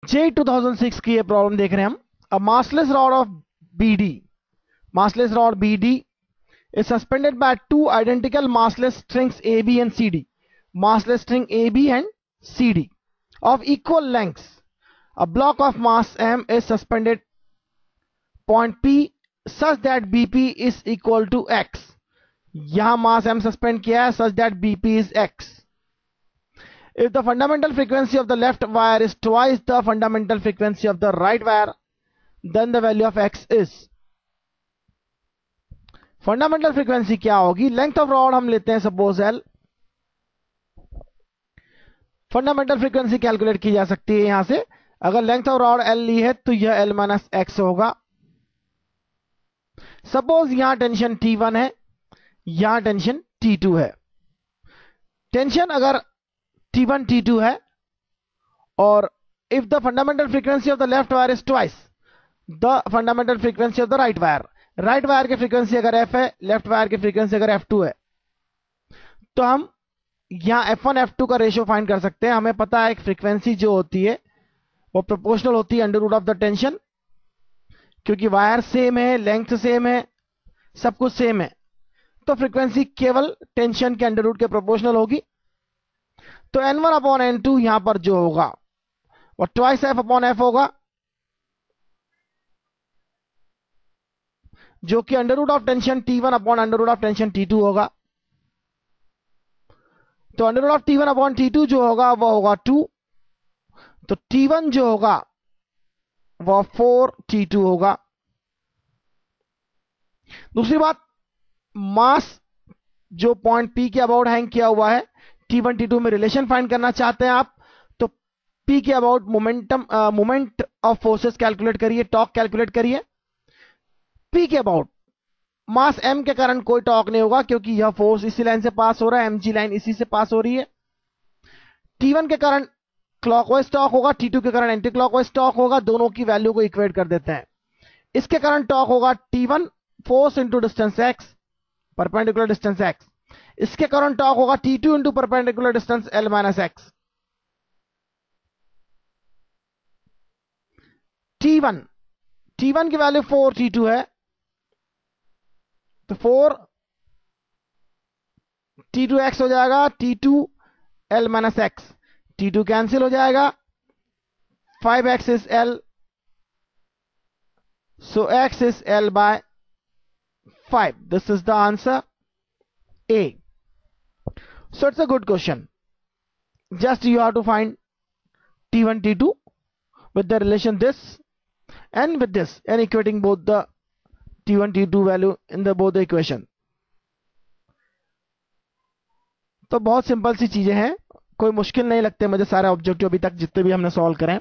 जे 2006 की ये प्रॉब्लम देख रहे हैं हम। A massless rod of BD, massless rod BD is suspended by two identical massless strings AB and CD. Massless string AB and CD of equal lengths. A block of mass M is suspended point P such that BP is equal to X. यहां मास M suspend किया है such that BP is X. If the fundamental frequency of the left wire is twice the fundamental frequency of the right wire, then the value of X is. Fundamental frequency क्या होगी? Length of rod हम लेते हैं suppose L। Fundamental frequency calculate की जा सकती है यहां से। अगर लेंथ ऑफ रॉड L ली है तो यह L माइनस एक्स होगा। सपोज यहां टेंशन T1 है, यहां टेंशन T2 है। टेंशन अगर T1 T2 है और if the fundamental frequency of the left wire is twice the fundamental frequency of the right wire, right wire की फ्रीक्वेंसी अगर F है, लेफ्ट वायर की फ्रीक्वेंसी अगर F2 है, तो हम यहां F1 F2 का रेशियो फाइंड कर सकते हैं। हमें पता है एक फ्रीक्वेंसी जो होती है वो प्रोपोर्शनल होती है under root of the tension, क्योंकि वायर सेम है, लेंथ सेम है, सब कुछ सेम है, तो फ्रीक्वेंसी केवल टेंशन के अंडर रूट के प्रोपोर्शनल होगी। तो N1 अपॉन N2 यहां पर जो होगा वो ट्वाइस F अपॉन F होगा, जो कि under root of tension T1 upon under root of tension T2 होगा। तो under root of T1 upon T2 जो होगा वो होगा 2, तो T1 जो होगा वो 4 T2 होगा। दूसरी बात, मास जो पॉइंट P के अबाउट हैंग किया हुआ है, T1 T2 में रिलेशन फाइंड करना चाहते हैं आप, तो P के about moment of forces calculate करिए, टॉर्क कैलकुलेट करिए। P के अबाउट मास M के कारण कोई टॉर्क नहीं होगा क्योंकि यह फोर्स इसी लाइन से पास हो रहा है, mg लाइन इसी से पास हो रही है। T1 के कारण क्लॉकवाइज टॉर्क होगा, T2 के कारण एंटी क्लॉकवाइज टॉर्क होगा, दोनों की वैल्यू को इक्वेट कर देते हैं। इसके कारण टॉर्क होगा T1 force into distance x, perpendicular distance x। इसके कारण टॉर्क होगा T2 into perpendicular distance L minus x. T1 की वैल्यू 4 T2 है, तो 4 T2x हो जाएगा, T2 L minus x, T2 cancel हो जाएगा, 5x is L, so x is L by 5. This is the answer A. So it's a good question. Just you have to find T1 T2 with the relation this and with this and equating both the T1 T2 value in the both the equation. तो बहुत simple सी चीजें हैं, कोई मुश्किल नहीं लगते मुझे सारे ऑब्जेक्टिव अभी तक जितने भी हमने सॉल्व करें।